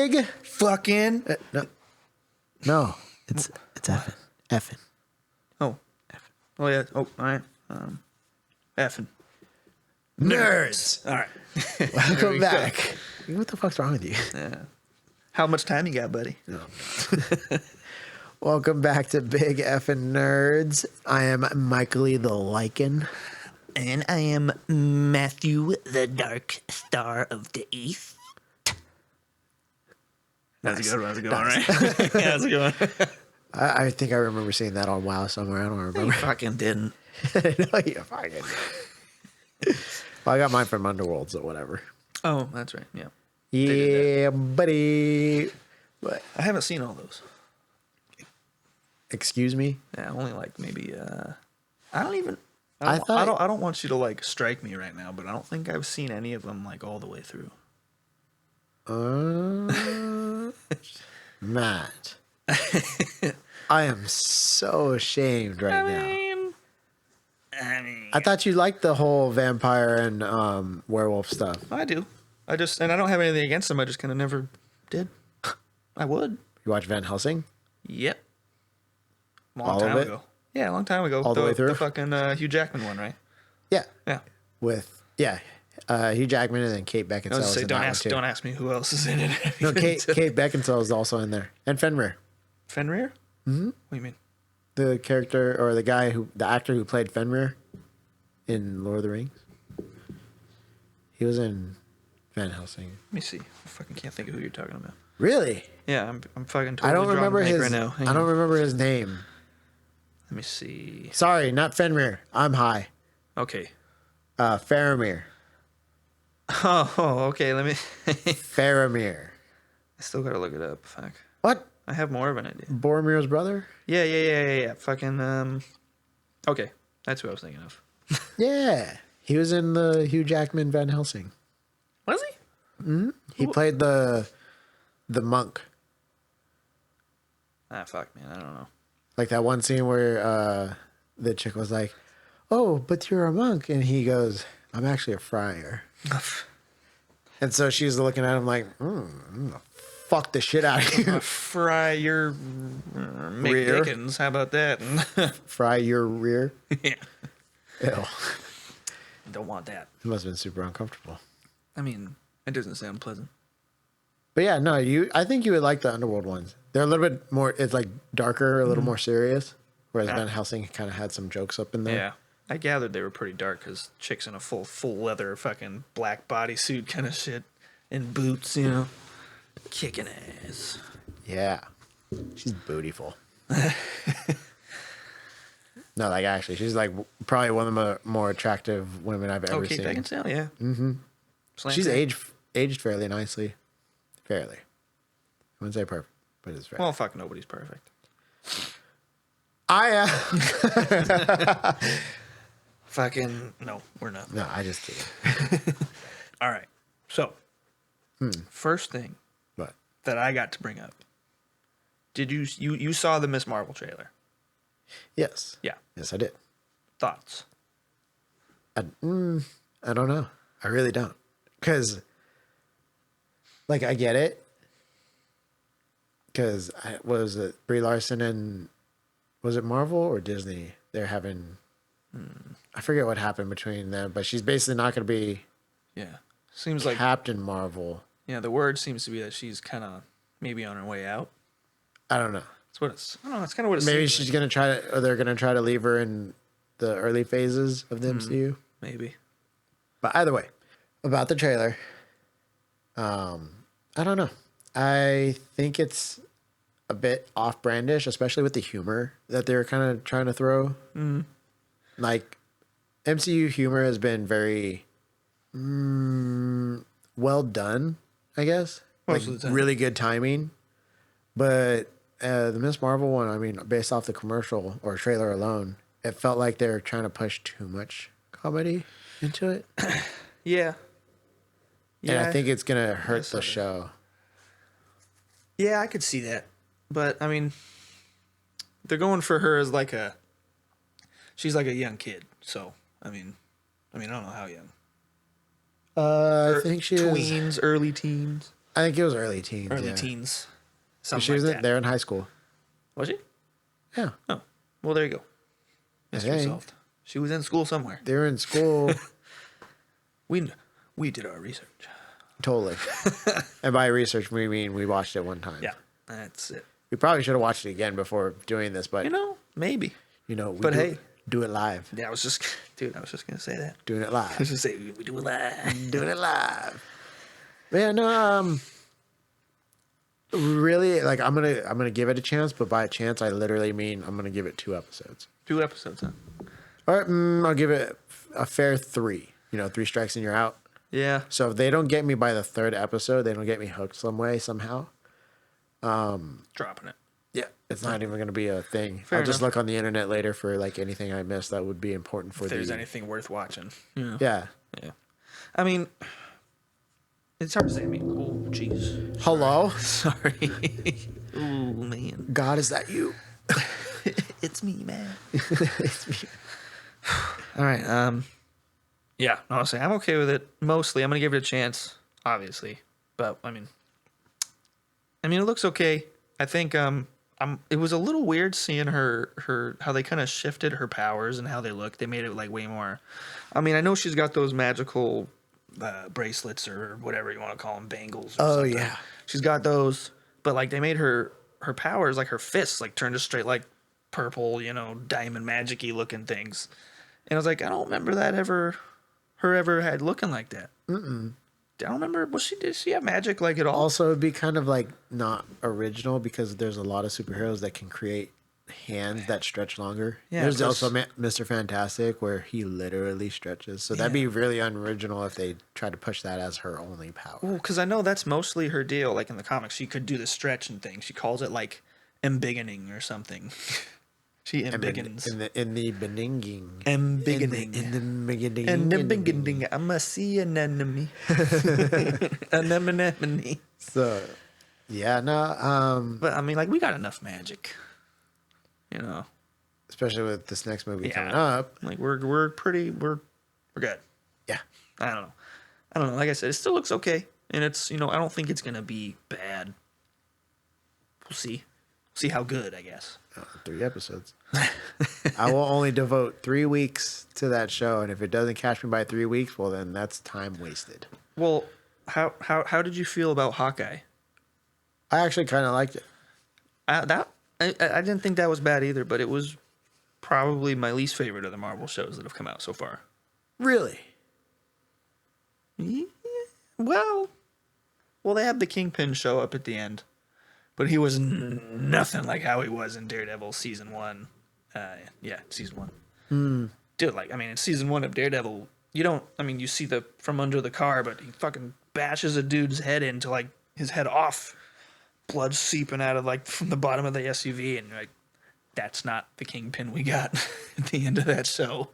big fucking no, it's Effin. oh yeah. Oh, all right. Effin Nerds. All right. Welcome back. What the fuck's wrong with you? Yeah. How much time you got, buddy? No. Welcome back to Big Effin' Nerds. I am Michael the Lycan. And I am Matthew, the Dark Star of the East. That's Nice. a good one. That's a good Nice. one, right? Yeah, that's a good one. I think I remember seeing that on WoW somewhere. I don't You remember. fucking didn't. No, you fucking did. Well, I got mine from Underworld, so whatever. Oh, that's right. Yeah. Yeah, buddy. What? I haven't seen all those. Excuse me? Yeah, only like maybe I don't want you to like strike me right now, but I don't think I've seen any of them like all the way through. Matt. I am so ashamed right now. I thought you liked the whole vampire and werewolf stuff. I do. I don't have anything against them. I just kind of never did. I would. You watch Van Helsing? Yep. All of it? Ago. Yeah, a long time ago. All the way through? The fucking Hugh Jackman one, right? Yeah. Yeah. With Hugh Jackman and then Kate Beckinsale. I was is say, in that one too. don't ask me who else is in it. No, Kate Beckinsale is also in there, and Fenrir, Fenrir? Mm-hmm. What do you mean? the character or the actor who played Fenrir in Lord of the Rings. He was in Van Helsing. Let me see. I fucking can't think of who you're talking about. Really? Yeah, I'm fucking totally I don't remember his. right now. I don't remember his name. Let me see. Sorry, not Fenrir. I'm high. Okay. Faramir. Oh, okay. Let me. Faramir. I still gotta look it up. Fuck. What? I have more of an idea. Boromir's brother? Yeah. Fucking. Okay, that's who I was thinking of. Yeah, he was in the Hugh Jackman Van Helsing. Was he? Mm-hmm. He played the monk. Ah, fuck, man. I don't know. Like that one scene where the chick was like, "Oh, but you're a monk," and he goes, "I'm actually a friar." And so she's looking at him like, I'm gonna fuck the shit out of you. Fry your Rear. McDickens. How about that? Fry your rear. Yeah. Ew. Don't want that. It must have been super uncomfortable. I mean, it doesn't sound pleasant. But yeah, no, I think you would like the Underworld ones. They're a little bit more, it's like darker, a little more serious. Whereas Van Helsing kind of had some jokes up in there. Yeah. I gathered they were pretty dark because chicks in a full leather fucking black bodysuit kind of shit and boots, you know, kicking ass. Yeah. She's bootyful. No, like actually, she's like probably one of the more attractive women I've ever Kate seen. Beckinsale, yeah. Mm-hmm. She's aged. aged fairly nicely. Fairly. I wouldn't say perfect, but it's fair. Well, fuck, nobody's perfect. I am. Fucking, no, we're not. No, I just kidding. All right. So, first thing But that I got to bring up. Did you saw the Miss Marvel trailer? yes. Yeah. Yes, I did. Thoughts? I don't know. I really don't. Because, like, I get it. Because, was it Brie Larson and, was it Marvel or Disney? They're having, I forget what happened between them, but she's basically not going to be Yeah. Seems like Captain Marvel. yeah. The word seems to be that she's kind of maybe on her way out. I don't know. That's what it's. I don't know. That's kind of what it's. Maybe she's going to try to, or they're going to try to leave her in the early phases of the MCU. Maybe. But either way, about the trailer, I don't know. I think it's a bit off-brandish, especially with the humor that they're kind of trying to throw. Mm-hmm. Like, MCU humor has been very well done, I guess. Most like, of the time. really good timing. But the Miss Marvel one, I mean, based off the commercial or trailer alone, it felt like they were trying to push too much comedy into it. Yeah. And I think it's going to hurt guess the so. show. Yeah, I could see that, but I mean, they're going for her as like she's like a young kid. So I mean, I don't know how young. I think she is. Tweens, early teens. I think it was early teens. Early yeah. teens. She Something was like that. there in high school. Was she? Yeah. Oh. Well, there you go. Mystery Hey. solved. She was in school somewhere. They were in school. We did our research. Totally. And by research, we mean we watched it one time. Yeah, that's it. We probably should have watched it again before doing this, but, Maybe. we But do, hey. do it live. Yeah, I was just going to say that. Doing it I live. was just say we do it live. Doing it live. But yeah, no, really, like, I'm gonna give it a chance, but by a chance, I literally mean I'm gonna give it 2 episodes. 2 episodes, huh? All right, I'll give it a fair 3. 3 strikes and you're out. Yeah. So if they don't get me by the 3rd episode, they don't get me hooked some way, somehow. Dropping it. Yeah, it's not even going to be a thing. Fair I'll just enough. look on the internet later for like anything I missed that would be important for If there's the. anything worth watching. Yeah. Yeah. Yeah. I mean, it's hard to say. I mean, oh, jeez. Hello, Sorry. Oh, man. God, is that you? It's me, man. It's me. All right. Yeah, honestly, I'm okay with it. Mostly, I'm gonna give it a chance, obviously. But I mean, it looks okay. I think it was a little weird seeing her how they kind of shifted her powers and how they look. They made it like way more. I mean, I know she's got those magical bracelets or whatever you want to call them, bangles. Or Oh, something. yeah. She's got those, but like they made her powers like her fists like turned to straight like purple, diamond magic-y looking things. And I was like, I don't remember that ever had looking like that. I don't remember. Did she have magic like at all? Also, it'd be kind of like not original because there's a lot of superheroes that can create hands that stretch longer. Yeah, There's plus- also Mr. Fantastic where he literally stretches. So that'd be really unoriginal if they tried to push that as her only power. Well, because I know that's mostly her deal. Like in the comics, she could do the stretch and thing. She calls it like embiggening or something. She embiggens. In the beninging. Embiggening. In the beginning. Embiggening. I'm a sea anemone. Anemone. So, yeah, no, But I mean, like, we got enough magic. especially with this next movie Yeah. coming up. Like we're good. Yeah. I don't know. Like I said, it still looks okay, and it's I don't think it's gonna be bad. We'll see. See how good, I guess. 3 episodes. I will only devote 3 weeks to that show, and if it doesn't catch me by 3 weeks, well, then that's time wasted. Well, how did you feel about Hawkeye? I actually kind of liked it. I didn't think that was bad either, but it was probably my least favorite of the Marvel shows that have come out so far. Really? Yeah, well, they had the Kingpin show up at the end, but he was nothing like how he was in Daredevil season 1. Season 1. Dude, like, I mean, in season 1 of Daredevil, you see the from under the car, but he fucking bashes a dude's head into like his head off, blood seeping out of like from the bottom of the SUV, and you're like, that's not the Kingpin we got at the end of that show.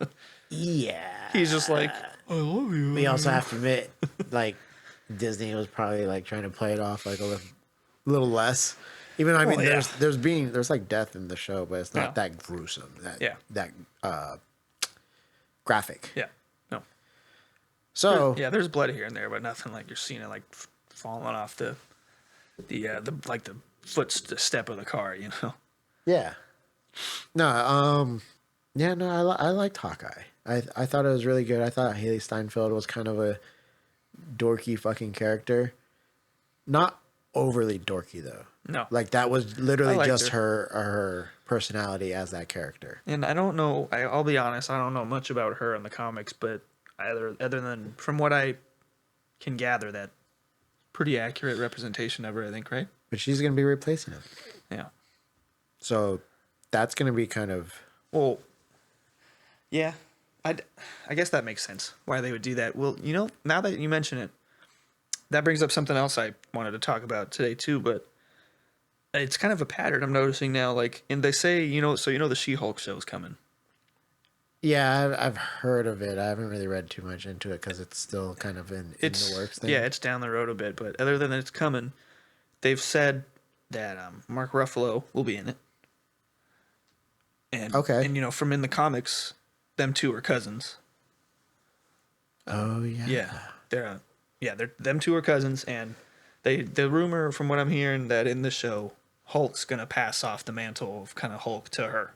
Yeah. He's just like, I love you. We also have to admit, like, Disney was probably like trying to play it off like a little less. Even though, I mean, Well, yeah. there's like death in the show, but it's not Yeah. that gruesome. Yeah. That graphic. Yeah, no. So Yeah, there's blood here and there, but nothing like you're seeing it like falling off the footstep of the car, yeah. No, yeah, no, I liked Hawkeye. I thought it was really good. I thought Haley Steinfeld was kind of a dorky fucking character. Not overly dorky though. No. Like that was I literally liked just her personality as that character. And I don't know. I'll be honest. I don't know much about her in the comics, but other than from what I can gather, that pretty accurate representation of her. I think, right? But she's gonna be replacing him. Yeah. So that's gonna be kind of Well. Yeah. I guess that makes sense why they would do that. Well, now that you mention it, that brings up something else I wanted to talk about today too. But it's kind of a pattern I'm noticing now. Like, and they say, the She-Hulk show is coming. yeah. I've heard of it. I haven't really read too much into it because it's still kind of in the works. Thing. Yeah, it's down the road a bit, but other than it's coming, they've said that Mark Ruffalo will be in it. And Okay. and from in the comics, them two are cousins. Oh yeah. Yeah, they're them two are cousins, and The rumor from what I'm hearing that in the show, Hulk's gonna pass off the mantle of kind of Hulk to her.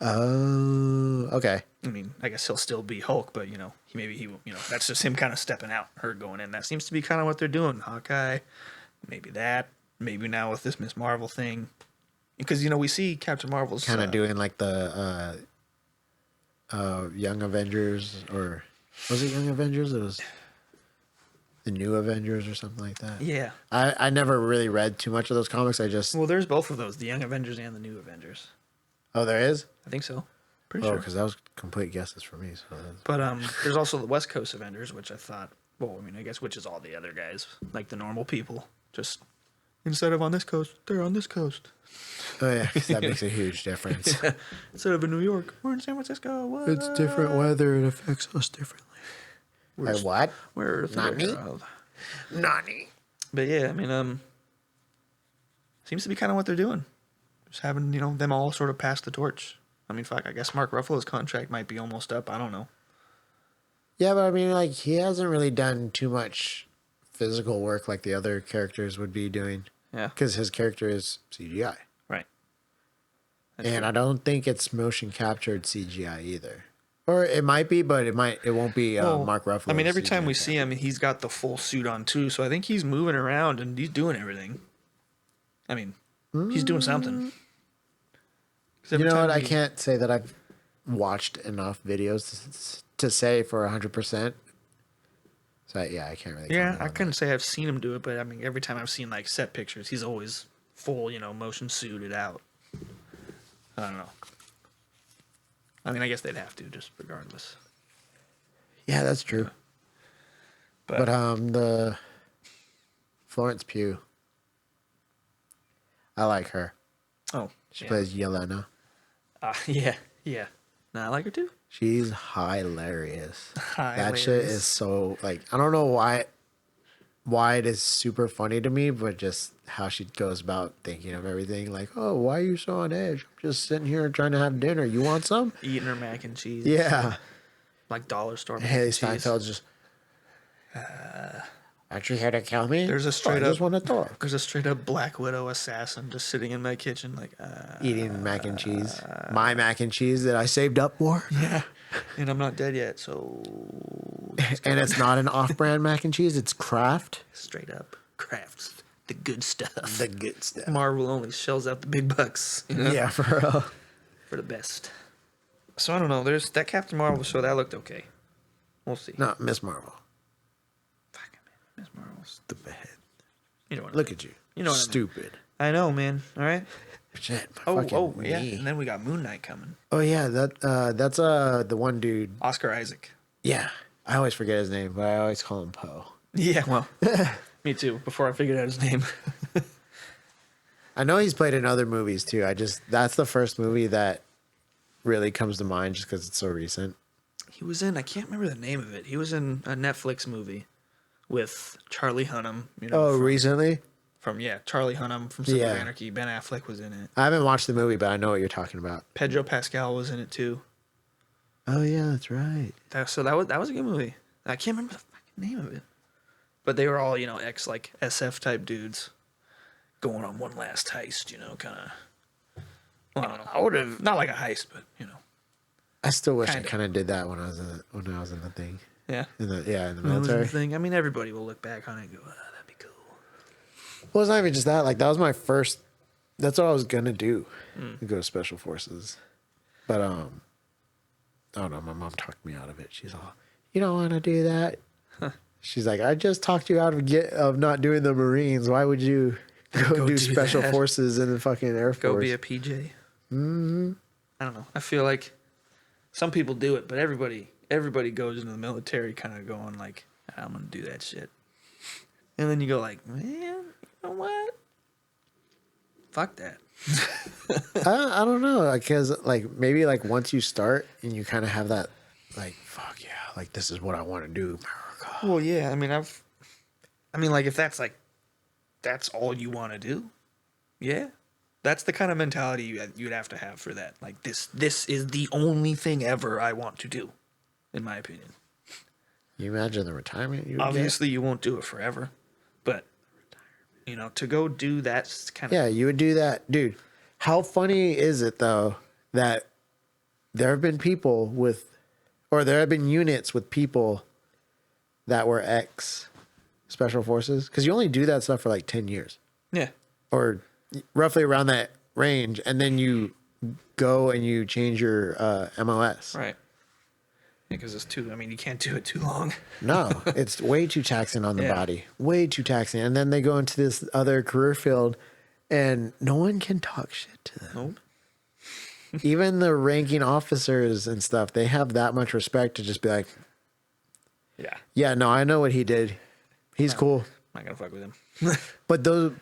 Oh, okay. I mean, I guess he'll still be Hulk, but that's just him kind of stepping out, her going in. That seems to be kind of what they're doing. Hawkeye, maybe that, maybe now with this Miss Marvel thing, because we see Captain Marvel's Kind of doing like the Young Avengers, or was it Young Avengers? It was the New Avengers or something like that. Yeah. I never really read too much of those comics. I just Well, there's both of those, the Young Avengers and the New Avengers. Oh, there is? I think so. Pretty Oh, sure. because that was complete guesses for me. So But there's also the West Coast Avengers, which I thought, I guess which is all the other guys, like the normal people. Just instead of on this coast, they're on this coast. oh yeah, 'cause that makes a huge difference. Instead of in New York, we're in San Francisco. What? It's different weather. It affects us differently. We're Like what? We're Not me. of. Nani? But yeah, I mean, seems to be kind of what they're doing. Just having them all sort of pass the torch. I mean, fuck, I guess Mark Ruffalo's contract might be almost up. I don't know. Yeah, but I mean, like, he hasn't really done too much physical work like the other characters would be doing. Yeah. Because his character is CGI. Right. And I don't think it's motion captured CGI either. Or it might be, but it won't be Mark Ruffalo. I mean, every time CGI we see him, he's got the full suit on too. So I think he's moving around and he's doing everything. I mean, he's doing something. You know what? I can't say that I've watched enough videos to say for 100%. So yeah, I can't really. Yeah, I couldn't say I've seen him do it, but I mean, every time I've seen like set pictures, he's always full, motion suited out. I don't know. I mean, I guess they'd have to, just regardless. Yeah, that's true. But the Florence Pugh, I like her. Oh, She plays Yelena. Yeah. No, I like her too. She's hilarious. That shit is so, like, I don't know why it is super funny to me, but just how she goes about thinking of everything. Like, oh, why are you so on edge? I'm just sitting here trying to have dinner. You want some? Eating her mac and cheese. Yeah. Like dollar store mac Haley and cheese. Steinfeld's just, actually here to kill me? There's a straight I up. just want to talk. There's a straight up Black Widow assassin just sitting in my kitchen, like. Eating mac and cheese. My mac and cheese that I saved up for. Yeah. And I'm not dead yet, so. And it's not an off-brand mac and cheese. It's Kraft. Straight up crafts the good stuff. The good stuff. Marvel only shells out the big bucks. Yeah, for real. For the best. So I don't know. There's that Captain Marvel show that looked okay. We'll see. Not Miss Marvel. Fucking man, Miss Marvel's. Stupid. You know what Look at you. You know what I mean. Stupid. I know, man. All right. Shit. My fucking Yeah. knee. And then we got Moon Knight coming. Oh yeah, that's the one dude. Oscar Isaac. Yeah, I always forget his name, but I always call him Poe. Yeah. Well, me too. Before I figured out his name. I know he's played in other movies too. That's the first movie that really comes to mind just because it's so recent. He was in. I can't remember the name of it. He was in a Netflix movie with Charlie Hunnam. Recently? Charlie Hunnam from Sons Yeah. of Anarchy. Ben Affleck was in it. I haven't watched the movie, but I know what you're talking about. Pedro Pascal was in it too. Oh yeah, that's right. That was a good movie. I can't remember the fucking name of it. But they were all, ex like SF type dudes going on one last heist, kind of. Well, I don't know. I would have not like a heist, but I still wish Kinda. I kind of did that when I was in the thing. Yeah. In the That was the military. thing. I mean, everybody will look back on it and go, that'd be cool. Well, it's not even just that. Like that was my first. That's what I was gonna do. Go to special forces, but I don't know. My mom talked me out of it. She's all, "You don't want to do that." She's like, "I just talked you out of not doing the Marines. Why would you go do special that. forces in the fucking Air Force?" Go be a PJ. Mm-hmm. I don't know. I feel like some people do it, but everybody goes into the military kind of going like, I'm gonna do that shit. And then you go like, man, you know what? Fuck that. I don't know, because like maybe like once you start and you kind of have that like, fuck yeah, like this is what I want to do, America. Well, yeah. I mean, like if that's all you want to do, yeah. That's the kind of mentality you'd have to have for that. Like this is the only thing ever I want to do, in my opinion. You imagine the retirement you would Obviously, you won't do it forever, but You know, to go do that kind of. Yeah, you would do that. Dude, how funny is it, though, that there have been people there have been units with people that were ex special forces? Because you only do that stuff for like 10 years. Yeah. Or roughly around that range. And then you go and you change your MOS. Right. Because it's too, I mean, you can't do it too long. No, it's way too taxing on the Yeah. body. Way too taxing. And then they go into this other career field and no one can talk shit to them. Nope. Even the ranking officers and stuff, they have that much respect to just be like, Yeah. yeah, no, I know what he did. He's cool. I'm not going to fuck with him.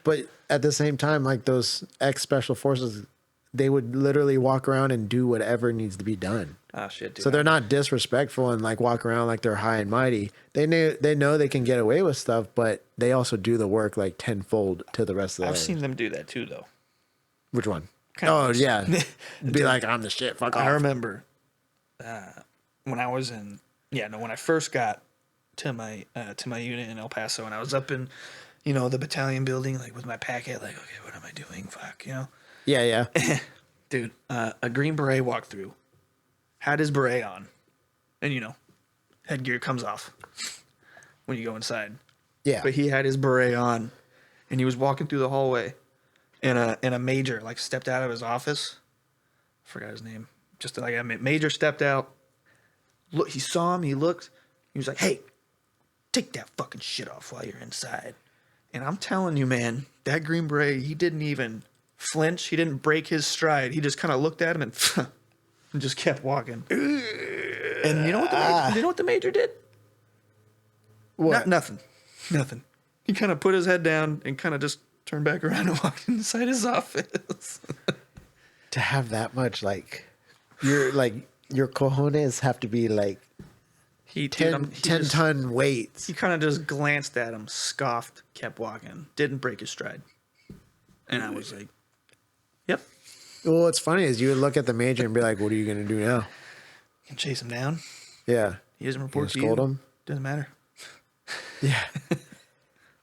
But at the same time, like those ex special forces, they would literally walk around and do whatever needs to be done. Oh, shit, dude. So they're not disrespectful and like walk around like they're high and mighty. They know they can get away with stuff, but they also do the work like tenfold to the rest of the. I've seen them do that too, though. Which one? Kind of Yeah, be like, I'm the shit. Fuck off. I remember when I was when I first got to my unit in El Paso, and I was up in, the battalion building, like with my packet, like, okay, what am I doing? Fuck, Yeah. Dude, a Green Beret walked through, had his beret on, and headgear comes off when you go inside. Yeah. But he had his beret on, and he was walking through the hallway, and a major like stepped out of his office. I forgot his name. Just like a major stepped out. Look, he saw him. He looked. He was like, "Hey, take that fucking shit off while you're inside." And I'm telling you, man, that Green Beret, he didn't even flinch. He didn't break his stride. He just kind of looked at him and just kept walking. And you know what the major did? What? Nothing. He kind of put his head down and kind of just turned back around and walked inside his office. To have that much, like, your cojones have to be like 10-ton weights. He kind of just glanced at him, scoffed, kept walking, didn't break his stride. And I was like, yep. Well, what's funny is you would look at the major and be like, what are you going to do now? Can chase him down. Yeah. He doesn't report to scold you. him? Doesn't matter. Yeah.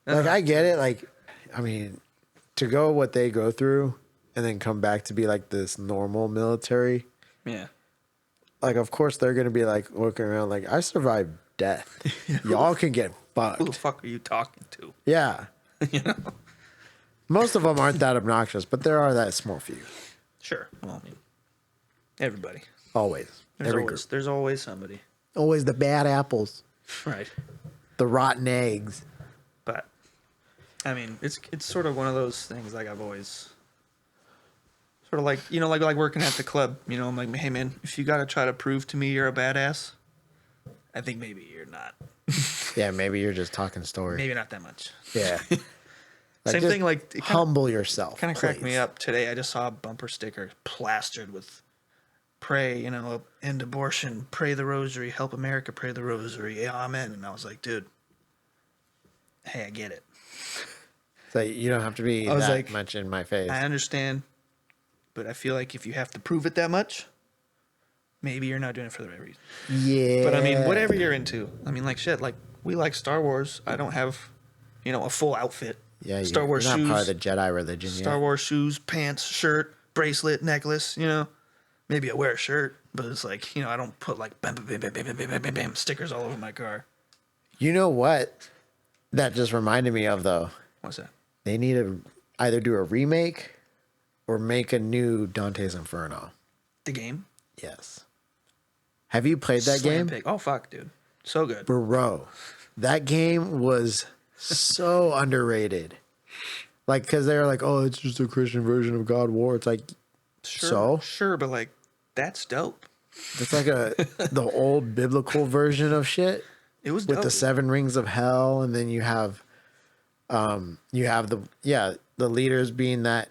Like, I get it. Like, I mean, to go what they go through and then come back to be like this normal military. Yeah. Like, of course, they're going to be like looking around like, I survived death. Y'all can get fucked. Who the fuck are you talking to? Yeah. Most of them aren't that obnoxious, but there are that small few. Sure. Well, I mean, everybody. Always. There's always somebody. Always the bad apples. Right. The rotten eggs. But I mean, it's sort of one of those things. Like I've always sort of like like working at the club. I'm like, hey man, if you got to try to prove to me you're a badass, I think maybe you're not. Yeah, maybe you're just talking story. Maybe not that much. Yeah. Same thing. Like humble yourself. Kind of cracked me up today. I just saw a bumper sticker plastered with pray, end abortion, pray the rosary, help America, pray the rosary, yeah, amen. And I was like, dude, hey, I get it. So you don't have to be that much in my face. I understand, but I feel like if you have to prove it that much, maybe you're not doing it for the right reason. Yeah. But I mean, whatever you're into. I mean, like shit. Like we like Star Wars. I don't have, a full outfit. Yeah, Star Wars you're not shoes. part of the Jedi religion. Star Wars shoes, pants, shirt, bracelet, necklace. Maybe I wear a shirt, but it's like I don't put like bam, bam, bam, bam, bam, bam, bam, bam, stickers all over my car. You know what? That just reminded me of though. What's that? They need to either do a remake or make a new Dante's Inferno. The game? Yes. Have you played that game? Pig. Oh fuck, dude, so good. Bro, that game was so underrated. Like, because they're like, oh, it's just a Christian version of God War. It's like, Sure, but like, that's dope. It's like the old biblical version of shit. It was with dope, the 7 rings of hell, and then you have the leaders being that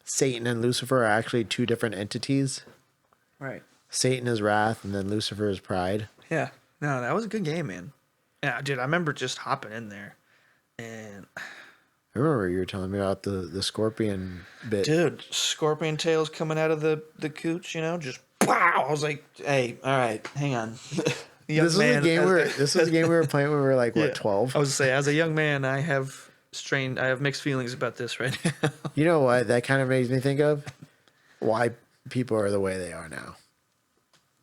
Satan and Lucifer are actually 2 different entities. Right. Satan is wrath, and then Lucifer is pride. Yeah. No, that was a good game, man. Yeah, dude, I remember just hopping in there, and I remember you were telling me about the scorpion bit. Dude, scorpion tails coming out of the cooch, just pow. I was like, hey, all right, hang on. This was a game we were playing when we were like, what, 12? I was going to say, as a young man, I have strained. I have mixed feelings about this right now. You know what? That kind of makes me think of why people are the way they are now.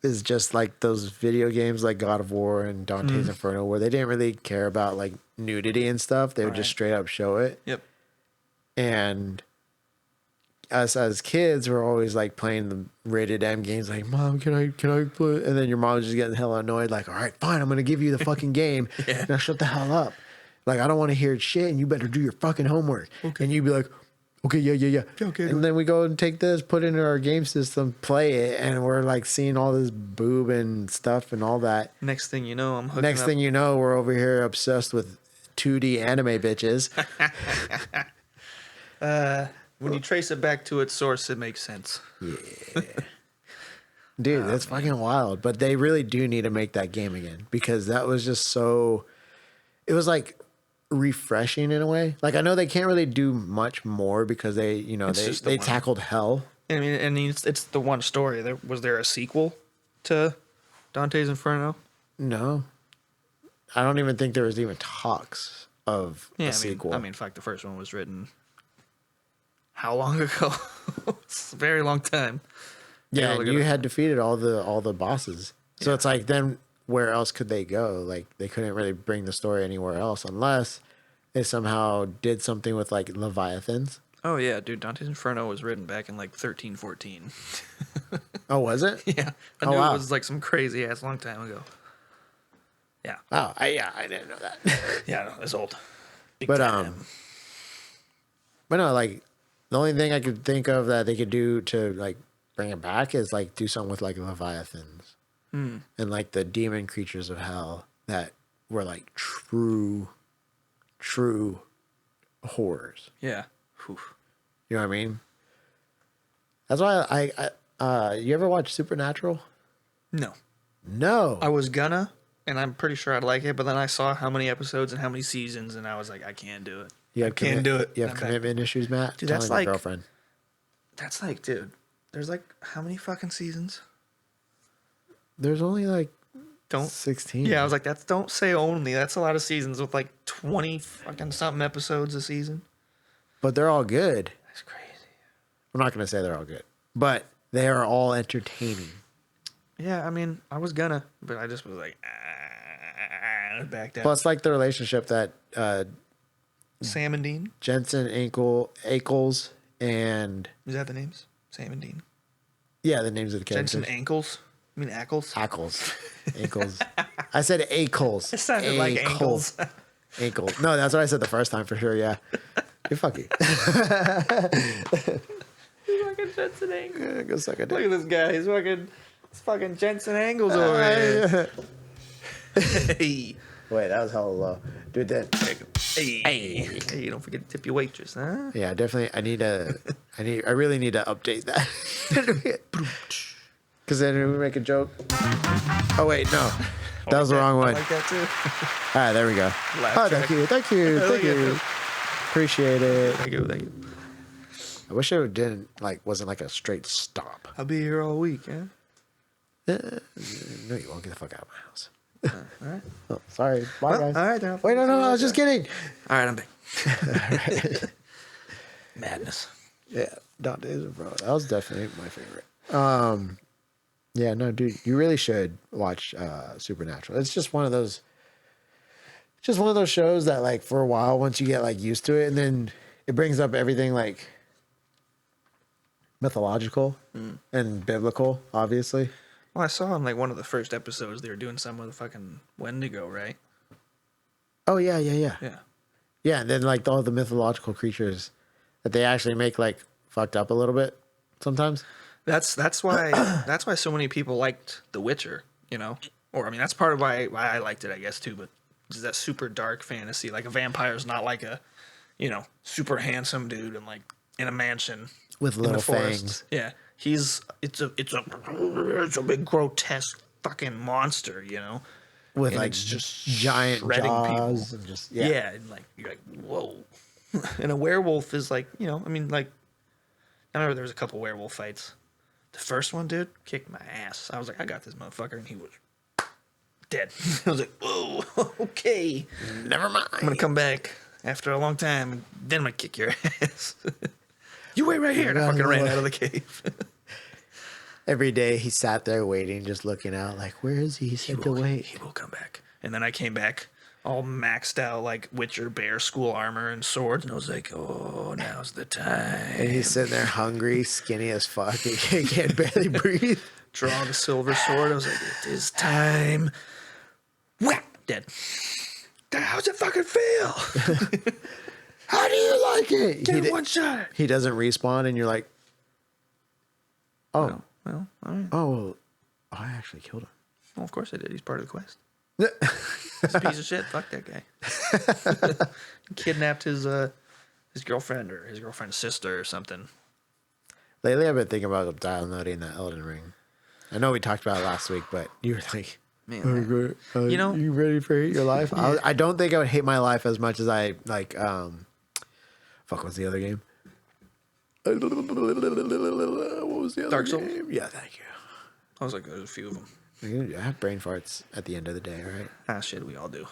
Is just like those video games like God of War and Dante's Inferno, where they didn't really care about like nudity and stuff. They would just straight up show it. Yep. And us as kids were always like playing the rated M games, like, Mom, can I play? And then your mom was just getting hella annoyed, like, all right, fine, I'm gonna give you the fucking game. Now shut the hell up. Like, I don't want to hear shit, and you better do your fucking homework. Okay. And you'd be like, okay, yeah. Okay. And then we go and take this, put it into our game system, play it, and we're like seeing all this boob and stuff and all that. Next thing you know, I'm hooking Next up. thing you know, we're over here obsessed with 2D anime bitches. When you trace it back to its source, it makes sense. Yeah. Dude, that's fucking wild. But they really do need to make that game again, because that was just so... It was like refreshing in a way. Like, I know they can't really do much more because they, you know, they tackled hell. I mean, it's the one story. Was there a sequel to Dante's Inferno? No. I don't even think there was even talks of a sequel. I mean, fuck, the first one was written how long ago? It's a very long time. Yeah, and you had defeated all the bosses. So it's like, then where else could they go? Like, they couldn't really bring the story anywhere else unless they somehow did something with like Leviathans. Oh yeah, dude, Dante's Inferno was written back in like 1314. Oh, was it? Yeah, I knew it was like some crazy ass long time ago. Yeah. Oh, I didn't know that. Yeah, no, it's old. Big But time. but no, like the only thing I could think of that they could do to like bring it back is like do something with like Leviathans and like the demon creatures of hell that were like true horrors. Yeah. Whew. You know what I mean? That's why you ever watch Supernatural? No. No. I was gonna, and I'm pretty sure I'd like it, but then I saw how many episodes and how many seasons, and I was like, I can't do it. You have Can't do it. You have I'm commitment issues, Matt? Dude, Tell that's your like- girlfriend. That's like, dude, there's like how many fucking seasons? There's only like Don't 16. Yeah, I was like, don't say only. That's a lot of seasons with like 20 fucking something episodes a season. But they're all good. That's crazy. I'm not going to say they're all good, but they are all entertaining. Yeah, I mean, I was gonna, but I just was like, backed out. Plus, like the relationship that Sam and Dean? Jensen Ackles and Is that the names? Sam and Dean. yeah, the names of the characters. Jensen Ankles? I mean, Ackles? Ackles. Ankles. I said Ackles. It sounded like ankles. Ankles. No, that's what I said the first time for sure. Yeah. You're fucking. He's fucking Jensen Ankles. Yeah, go suck a Look dick. at this guy. It's fucking Jensen Ankles over here. Hey. Wait, that was hella low. Dude, that. Hey, don't forget to tip your waitress, huh? Yeah, definitely. I really need to update that. Because then we make a joke. Oh, wait, no. That was the wrong I one. like that too. All right, there we go. Laugh Oh, track. thank you. Appreciate it. Thank you. I wish it wasn't like a straight stop. I'll be here all week, yeah? No, you won't. Get the fuck out of my house. All right. Oh, sorry. Bye, Well, guys. all right, then. Wait, no, I was just kidding. All right, I'm back. Madness. Yeah, Dante's bro. That was definitely my favorite. Yeah, no, dude, you really should watch Supernatural. It's just one of those shows that like for a while, once you get like used to it, and then it brings up everything like mythological and biblical, obviously. Well, I saw in like one of the first episodes they were doing some with a fucking Wendigo, right? Oh yeah. Yeah. Yeah, and then like all the mythological creatures that they actually make like fucked up a little bit sometimes. That's why so many people liked The Witcher, you know? Or I mean that's part of why I liked it, I guess, too, but it's that super dark fantasy. Like a vampire's not like a, you know, super handsome dude and like in a mansion With in little the forest. fangs. Yeah. It's a big grotesque fucking monster, you know? With And like it's just giant shredding jaws people. and just Yeah. And like you're like, whoa. And a werewolf is like, you know, I mean, like I remember there was a couple werewolf fights. The first one, dude, kicked my ass. I was like, I got this motherfucker, and he was dead. I was like, whoa, okay. Never mind. I'm gonna come back. after a long time, then I'm gonna kick your ass. You wait right here. And I fucking ran out of the cave. Every day he sat there waiting, just looking out, like, where is he? He said to wait. He will come back. And then I came back all maxed out, like Witcher bear school armor and swords. And I was like, oh, now's the time. And he's sitting there hungry, skinny as fuck. He can't barely breathe. Draw the silver sword. I was like, it is time. Whack! Dead. How's it fucking feel? How do you like it? Get one shot. He doesn't respawn, and you're like, oh. Well, all right. Oh, I actually killed him. Well, of course I did. He's part of the quest. He's a piece of shit. Fuck that guy. Kidnapped his girlfriend or his girlfriend's sister or something. Lately, I've been thinking about downloading the Elden Ring. I know we talked about it last week, but you were like, Man, you know, you ready for Hate Your Life? I don't think I would hate my life as much as I like. Fuck, what's the other game? What was the other Dark Souls? game? Yeah, thank you. I was like, there's a few of them. I have brain farts at the end of the day, right? Ah, shit, we all do.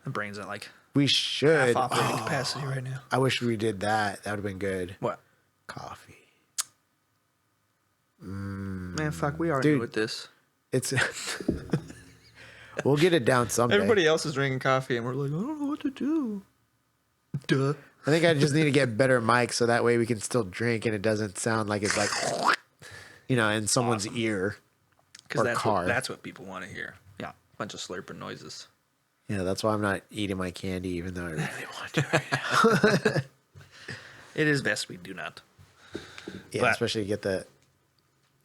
The brain's at like We should. half operating capacity right now. I wish we did that. That would have been good. What? Coffee. Man, fuck, we are Dude. new with this. It's. We'll get it down someday. Everybody else is drinking coffee, and we're like, I don't know what to do. Duh. I think I just need to get better mics so that way we can still drink and it doesn't sound like it's like, you know, in someone's ear or Because car. that's what people want to hear. Yeah, a bunch of slurping noises. Yeah, that's why I'm not eating my candy even though I really want to right now. It is best we do not. Yeah, But- especially get the.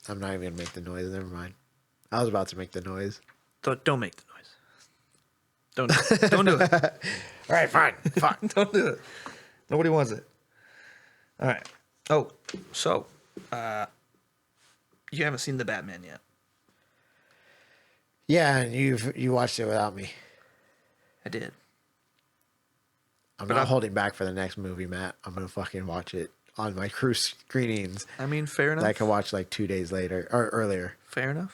I'm not even gonna make the noise. Never mind. I was about to make the noise. Don't make the noise. Don't do it. All right, fine. Don't do it. Nobody wants it. All right. Oh, so you haven't seen the Batman yet. Yeah, and you watched it without me. I did. I'm not holding back for the next movie, Matt. I'm gonna fucking watch it on my cruise screenings I mean, fair enough. that I can watch like 2 days later or earlier. Fair enough.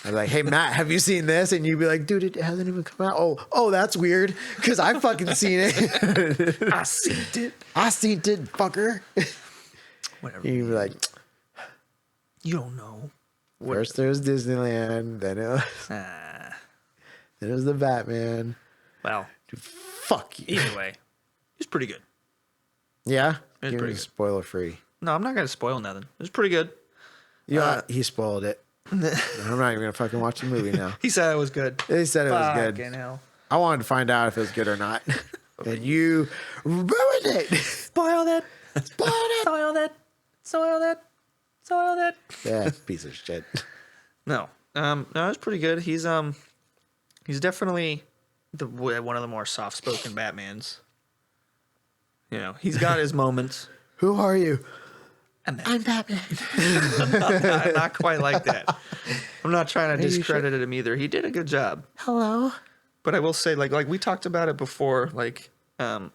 I'm like, hey Matt, have you seen this? And you'd be like, dude, it hasn't even come out. Oh, that's weird, because I fucking seen it. I seen it. I seen it, fucker. Whatever. You'd be like, You don't know. first there was Disneyland, then it was the Batman. Well, Dude, fuck you. either way, it's pretty good. Yeah, It's give pretty me good. spoiler free. No, I'm not gonna spoil nothing. It's pretty good. Yeah, he spoiled it. I'm not even gonna fucking watch the movie now. He said it was good. They said it was good. Fucking hell. I wanted to find out if it was good or not. And you ruined it. Spoiled it. Spoiled it. Soiled it. Soiled it. Soiled it. Yeah, piece of shit. No, it's pretty good. He's definitely one of the more soft-spoken Batmans. You know, he's got his moments. Who are you? I'm Batman. not quite like that. I'm not trying to Maybe you discredit him either. He did a good job. Hello. But I will say, like we talked about it before, like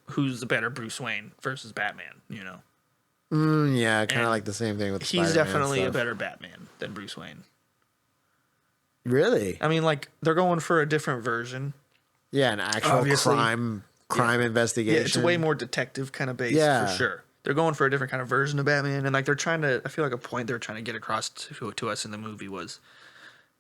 who's the better Bruce Wayne versus Batman? You know, Yeah, kind And of like the same thing with he's Spider-Man definitely a stuff. better Batman than Bruce Wayne. Really? I mean, like they're going for a different version. Yeah, an actual Obviously. crime investigation. Yeah, it's way more detective kind of based Yeah. for sure. They're going for a different kind of version of Batman, and like they're trying to. I feel like a point they're trying to get across to us in the movie was,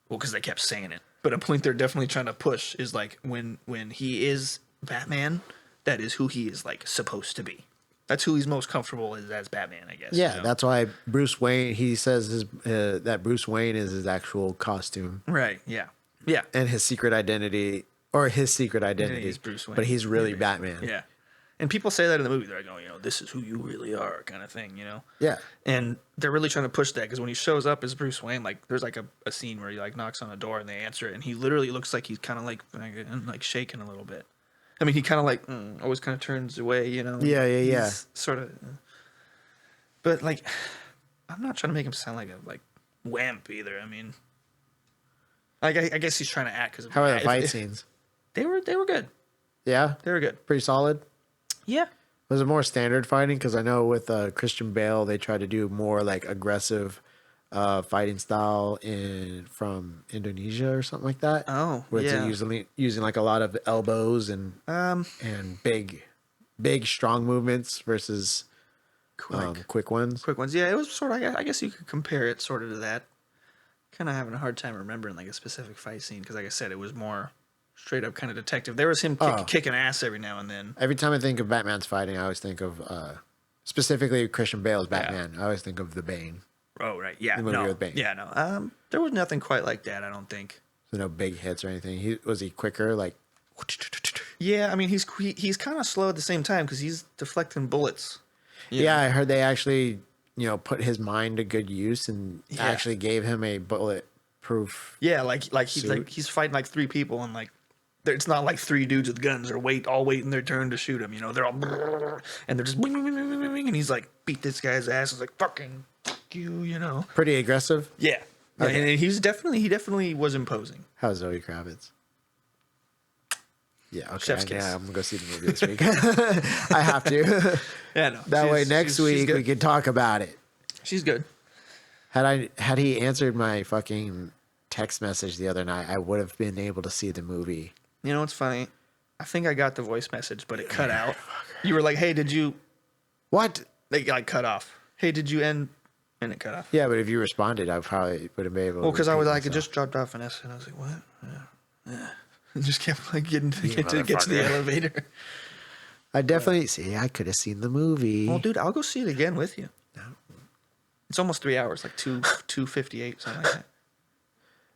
well, because they kept saying it, but a point they're definitely trying to push is like when he is Batman, that is who he is like supposed to be. That's who he's most comfortable as Batman, I guess. Yeah, you know? that's why Bruce Wayne. He says that Bruce Wayne is his actual costume right. Yeah, yeah, and his secret identity, or his secret identity is Bruce Wayne. but he's really Batman. yeah. And people say that in the movie. They're like, oh, you know, this is who you really are, kind of thing, you know. Yeah. And they're really trying to push that because when he shows up as Bruce Wayne, like there's like a scene where he like knocks on a door and they answer it, and he literally looks like he's kind of like shaking a little bit. I mean, he kind of like always kind of turns away, you know. Yeah. He's sort of. But like, I'm not trying to make him sound like a wimp either. I mean, I guess he's trying to act because. How are the fight scenes? They were good. Yeah, They were good. pretty solid. Yeah. Was it more standard fighting? Because I know with Christian Bale, they try to do more like aggressive fighting style from Indonesia or something like that. Oh, where yeah. it's usually using like a lot of elbows and big big, strong movements versus quick ones. Quick ones. Yeah, it was sort of, I guess you could compare it sort of to that. Kind of having a hard time remembering like a specific fight scene because, like I said, it was more straight up kind of detective. There was him kicking ass every now and then. Every time I think of Batman's fighting, I always think of specifically Christian Bale's Batman. I always think of the Bane. Oh right, yeah, The movie with Bane. yeah, no. There was nothing quite like that. I don't think. So no big hits or anything. Was he quicker? Like, Yeah, I mean he's kind of slow at the same time because he's deflecting bullets. yeah, I heard they actually put his mind to good use and actually gave him a bulletproof. Yeah, like he's fighting like three people and like it's not like three dudes with guns or all waiting their turn to shoot him. They're all and they're just and he's like beat this guy's ass. It's like fucking fuck you. Pretty aggressive. Yeah, Okay. and he definitely was imposing. How's Zoe Kravitz? Yeah, okay. Chef's kiss. Yeah, I'm gonna go see the movie this week. I have to. Yeah, no. That way next week we can talk about it. She's good. Had he answered my fucking text message the other night, I would have been able to see the movie. You know what's funny? I think I got the voice message, but it cut out. You were like, "Hey, did you?" What? They like cut off. Hey, did you end? And it cut off. Yeah, but if you responded, I probably would have been able. Well, because I was like, it myself. just dropped off an S, and I was like, "What?" Yeah. And just kept like getting to get to the elevator. I definitely see. I could have seen the movie. Well, dude, I'll go see it again with you. It's almost 3 hours, like 2:58, something like that.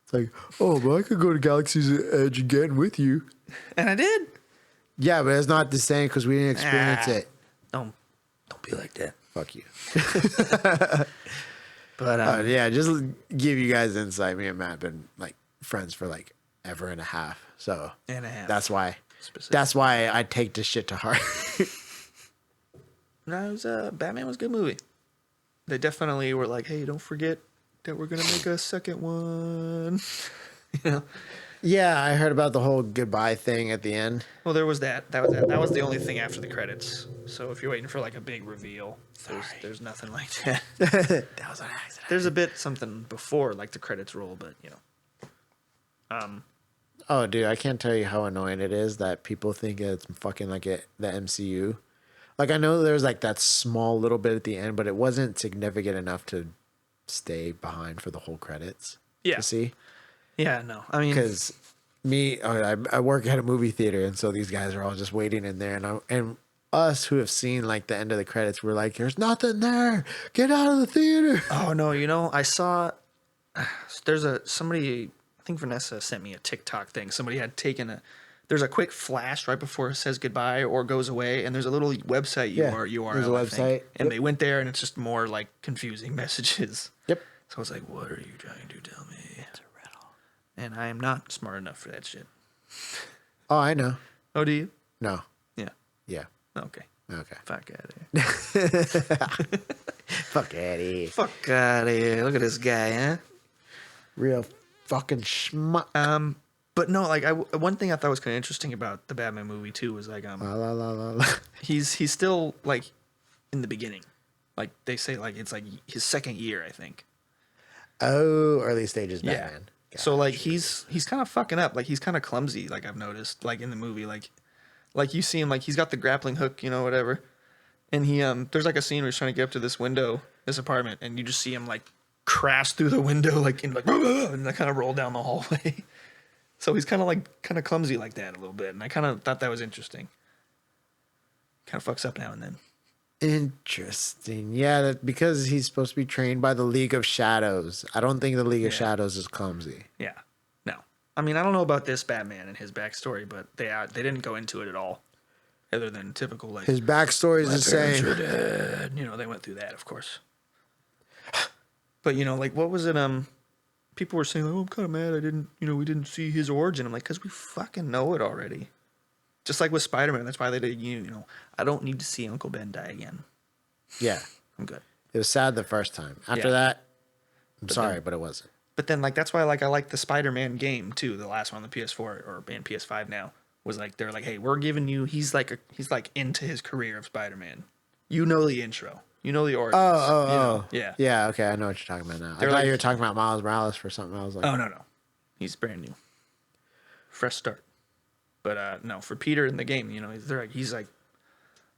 It's like, oh, but I could go to Galaxy's Edge again with you. And I did. Yeah, but it's not the same because we didn't experience it. Don't be like that. Fuck you. But Yeah, just give you guys insight. Me and Matt have been like friends for like ever and a half. So and a half. that's why. Specific. That's why I take this shit to heart. No, it was Batman was a good movie. They definitely were like, hey, don't forget that we're gonna make a second one. Yeah, I heard about the whole goodbye thing at the end. Well, there was that. That was the only thing after the credits. So if you're waiting for like a big reveal, there's nothing like that. That was an accident. There's a bit something before like the credits roll, but Oh, dude, I can't tell you how annoying it is that people think it's fucking like the MCU. Like, I know there's like that small little bit at the end, but it wasn't significant enough to stay behind for the whole credits. Yeah. To see. Yeah, no. I mean, Because I work at a movie theater, and so these guys are all just waiting in there, and us who have seen like the end of the credits, we're like, "There's nothing there. Get out of the theater." oh no, I saw somebody. I think Vanessa sent me a TikTok thing. Somebody had taken there's a quick flash right before it says goodbye or goes away, and there's a little website URL. There's a website, and they went there, and it's just more like confusing messages. Yep. So I was like, "What are you trying to tell me?" It's a riddle, and I am not smart enough for that shit. Oh, I know. Oh, do you? No. Yeah. Yeah. Okay. Okay. Fuck out of here. Fuck Eddie. Fuck out of here. Look at this guy, huh? Real fucking schmuck. But no, like one thing I thought was kind of interesting about the Batman movie too was like La, la, la, la, la. he's still like in the beginning, like they say like it's like his second year I think. Oh, early stages Batman. Yeah. So like he's kind of fucking up, like he's kind of clumsy, like I've noticed, like in the movie, like you see him like he's got the grappling hook, whatever, and he there's like a scene where he's trying to get up to this window, this apartment, and you just see him like crash through the window like and I kind of roll down the hallway. So he's kind of clumsy like that a little bit, and I kind of thought that was interesting. Kind of fucks up now and then. Interesting. Yeah, because he's supposed to be trained by the League of Shadows. I don't think the League of Yeah. Shadows is clumsy. Yeah. No. I mean, I don't know about this Batman and his backstory, but they didn't go into it at all, other than typical like His backstory is the same. "You're dead." They went through that, of course. But like what was it? People were saying, "Oh, I'm kind of mad. We didn't see his origin." I'm like, because we fucking know it already. Just like with Spider-Man, that's why they did. I don't need to see Uncle Ben die again. Yeah. I'm good. It was sad the first time. After Yeah. that, I'm sorry, but it wasn't. But then, like, that's why, like, I like the Spider-Man game too. The last one on the PS4 or and PS5 now was like they're like, "Hey, we're giving you." He's like into his career of Spider-Man. The intro. The origins. Oh. Yeah. Yeah, okay, I know what you're talking about now. I They're thought like- you were talking about Miles Morales for something. I was like, Oh no. He's brand new. Fresh start. But no, for Peter in the game, he's like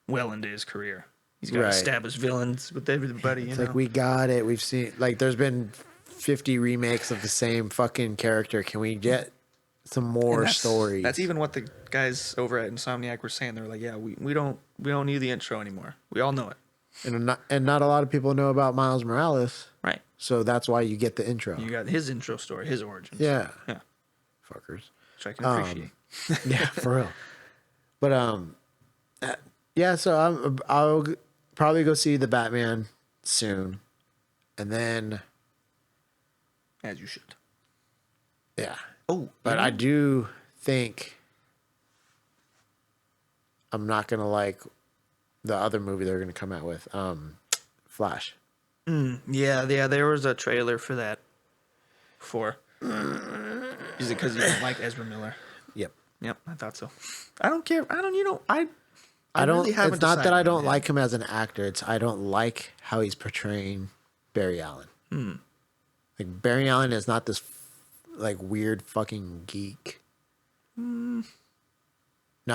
well into his career. He's got Right. established villains with everybody. It's like, we got it. We've seen, like, there's been 50 remakes of the same fucking character. Can we get some more stories? That's even what the guys over at Insomniac were saying. They were like, yeah, we don't need the intro anymore. We all know it. And not a lot of people know about Miles Morales. Right. So that's why you get the intro. You got his intro story, his origins. Yeah. Yeah. Fuckers. Which I can appreciate. Yeah, for real. But yeah, so I'll probably go see the Batman soon. And then As you should. yeah. Oh, But I do think I'm not gonna like the other movie they're gonna come out with. Flash. yeah, there was a trailer for that. Is it because you don't like Ezra Miller? Yep. Yep, I thought so. I don't care. I don't. I don't. really haven't It's not that decided I don't yet. like him as an actor. It's I don't like how he's portraying Barry Allen. Like Barry Allen is not this like weird fucking geek. Not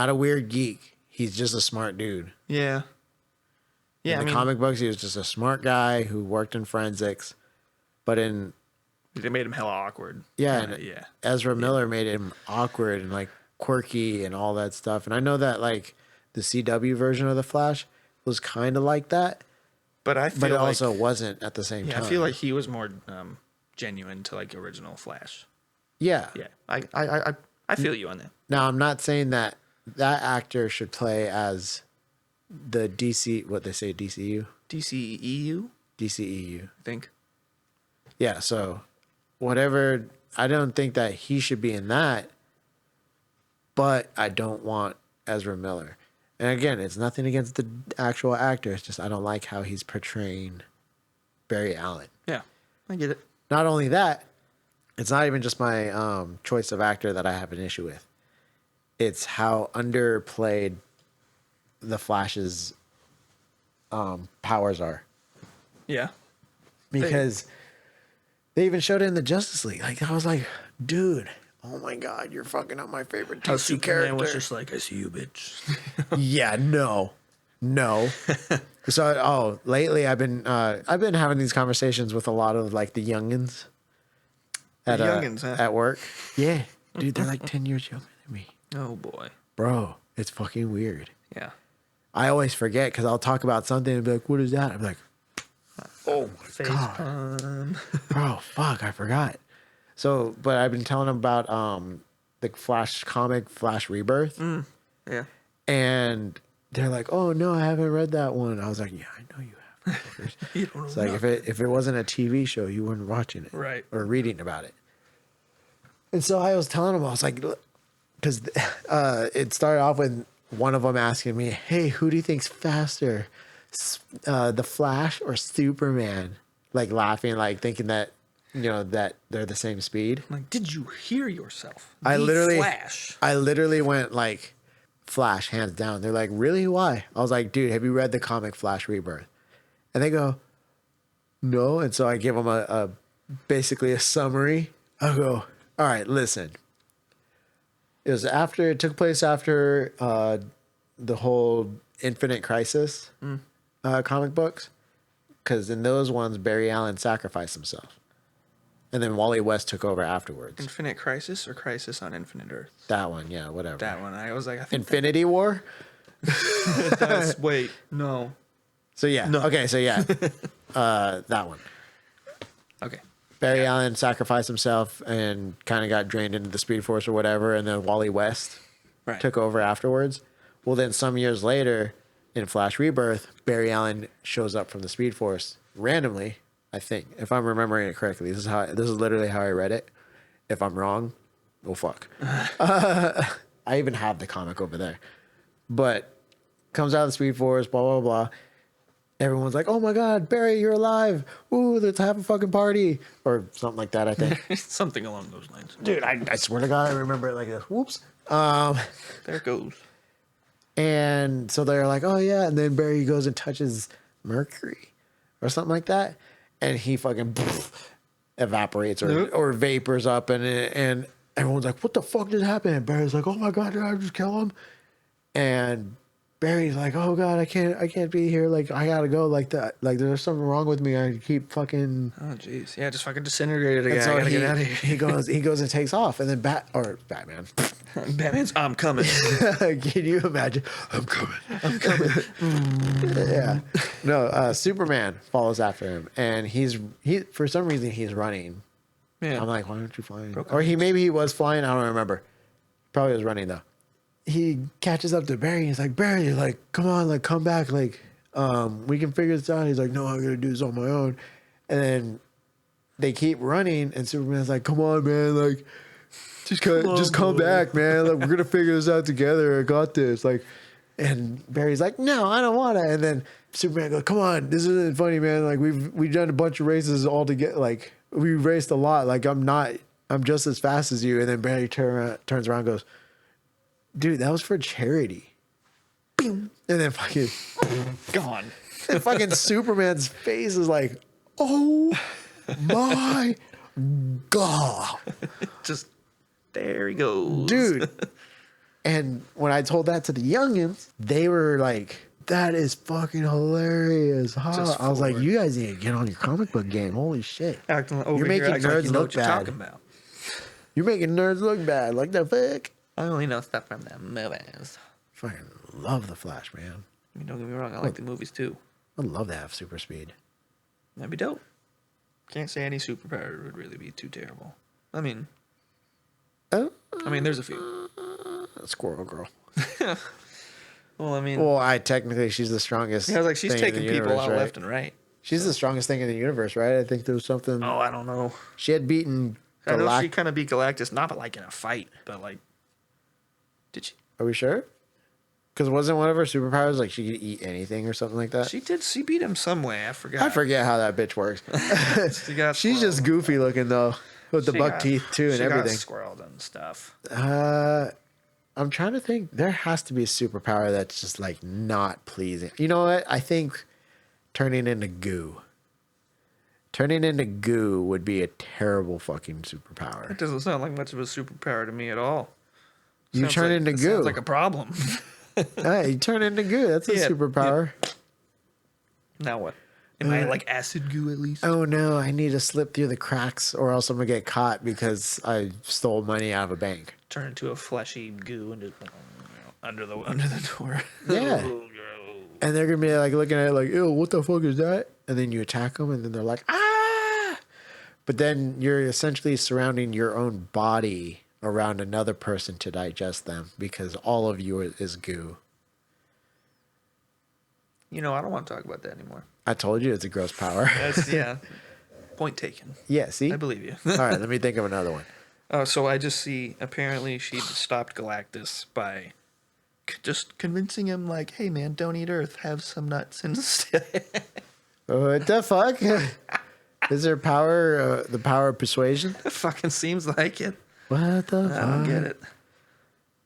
a weird geek. He's just a smart dude. Yeah. Yeah, In the comic books, he was just a smart guy who worked in forensics. But in they made him hella awkward. yeah, Kinda, and yeah. Ezra Miller made him awkward and like quirky and all that stuff. And I know that like the CW version of the Flash was kind of like that, But I feel but it like, also wasn't at the same yeah, time. I feel like he was more genuine to like original Flash. yeah. Yeah, I feel you on that. Now I'm not saying that that actor should play as the DC, what they say, DCU, DCEU, DCEU. I think. Yeah. So whatever, I don't think that he should be in that, but I don't want Ezra Miller. And again, it's nothing against the actual actor. It's just I don't like how he's portraying Barry Allen. Yeah, I get it. Not only that, it's not even just my choice of actor that I have an issue with. It's how underplayed the Flash's powers are. Yeah. Because they even showed it in the Justice League. Like I was like, dude, oh my god, you're fucking up my favorite How DC Superman character. was just like, I see you, bitch. Yeah, no. So lately I've been having these conversations with a lot of like the youngins at youngins, huh? at work. Yeah, dude, they're like 10 years younger than me, Oh boy. bro. It's fucking weird. Yeah. I always forget because I'll talk about something and be like, "What is that?" I'm like, "Oh my Face god, palm. bro, fuck, I forgot." So, but I've been telling them about the Flash comic, Flash Rebirth. Yeah. And they're like, "Oh no, I haven't read that one." I was like, "Yeah, I know you have." You don't know. It's like if it wasn't a TV show, you weren't watching it, Right. or reading about it. And so I was telling them, I was like, because it started off with one of them asking me, "Hey, who do you think's faster, the Flash or Superman?" Like laughing, like thinking that that they're the same speed. Like, did you hear yourself? I The literally Flash. went like Flash, hands down. They're like, "Really? Why?" I was like, "Dude, have you read the comic Flash Rebirth?" And they go, "No." And so I give them a basically a summary. I go, "All right, listen. It took place after the whole Infinite Crisis comic books, because in those ones Barry Allen sacrificed himself, and then Wally West took over afterwards. Infinite Crisis or Crisis on Infinite Earth? That one, yeah, whatever. That one. I was like, I think Infinity War. that's. Wait, no. So yeah, No. okay, so yeah, that one. Okay. Barry Allen sacrificed himself and kind of got drained into the Speed Force or whatever, and then Wally West Right. took over afterwards. Well, then some years later, in Flash Rebirth, Barry Allen shows up from the Speed Force randomly. I think, if I'm remembering it correctly, this is literally how I read it. If I'm wrong, oh fuck. I even have the comic over there, but comes out of the Speed Force, blah blah blah. Everyone's like, "Oh my god, Barry, you're alive! Ooh, let's have a fucking party," or something like that. I think. Something along those lines. Dude, I swear to God, I remember it like this. Whoops. There it goes. And so they're like, "Oh yeah," and then Barry goes and touches Mercury or something like that, and he fucking evaporates or vapors up, and everyone's like, "What the fuck just happened?" And Barry's like, "Oh my god, did I just kill him?" And Barry's like, oh God, I can't be here. Like, I gotta go. Like that. Like, there's something wrong with me. I keep fucking. Oh jeez, yeah, just fucking disintegrated again. And so I gotta get out of here. he goes and takes off, and then Batman. Batman's, I'm coming. Can you imagine? I'm coming. Yeah. No, Superman follows after him, and he for some reason he's running. Yeah. I'm like, why aren't you flying? Or maybe he was flying. I don't remember. Probably was running though. He catches up to Barry. He's like, Barry, like, come on, like, come back, like, we can figure this out. He's like, no, I'm gonna do this on my own. And then they keep running, and Superman's like, come on, man, like, just come back, man. Like, we're gonna figure this out together. I got this. Like, and Barry's like, no, I don't wanna. And then Superman goes, come on, this isn't funny, man. Like, we've done a bunch of races all together. Like, we raced a lot. Like, I'm just as fast as you. And then Barry turns around and goes, dude, that was for charity. And then fucking Gone. and fucking Superman's face is like, oh my God. Just there he goes. Dude. And when I told that to the youngins, they were like, that is fucking hilarious. Huh? I was like, you guys need to get on your comic book game. Holy shit. You're making nerds like you know look what you're bad. talking about. You're making nerds look bad. Like the fuck? I only know stuff from the movies. Fucking love the Flash, man. I mean, don't get me wrong, I like the movies too. I'd love to have super speed. That'd be dope. Can't say any superpower would really be too terrible. I mean, there's a few. Squirrel Girl. Well, I mean, technically she's the strongest. yeah, I was like, she's thing in taking the people universe, out right? left and right. She's the strongest thing in the universe, right? I think there was something. Oh, I don't know. She had beaten I know she Galactus. kind of beat Galactus, not like in a fight, but like, did she? Are we sure? Because wasn't one of her superpowers like she could eat anything or something like that? She did. She beat him some way. I forgot. I forget how that bitch works. She's just goofy looking though, with the buck teeth too and everything. Got squirreled and stuff. I'm trying to think. There has to be a superpower that's just like not pleasing. You know what? I think turning into goo. Turning into goo would be a terrible fucking superpower. It doesn't sound like much of a superpower to me at all. You Sounds turn like- into it goo. Sounds like a problem. Hey, you turn into goo. That's a Yeah, superpower. Now what? Am I like acid goo at least? Oh no, I need to slip through the cracks or else I'm gonna get caught because I stole money out of a bank. Turn into a fleshy goo and just under the door. Yeah. And they're gonna be like looking at it like, ew, what the fuck is that? And then you attack them and then they're like, ah! But then you're essentially surrounding your own body around another person to digest them because all of you is goo. You know, I don't want to talk about that anymore. I told you it's a gross power. That's yeah. Point taken. Yeah, see? I believe you. All right, let me think of another one. So I just see. Apparently, she stopped Galactus by just convincing him, like, "Hey, man, don't eat Earth. Have some nuts instead." What the fuck? Is there power, the power of persuasion? It fucking seems like it. What the fuck? I don't get it.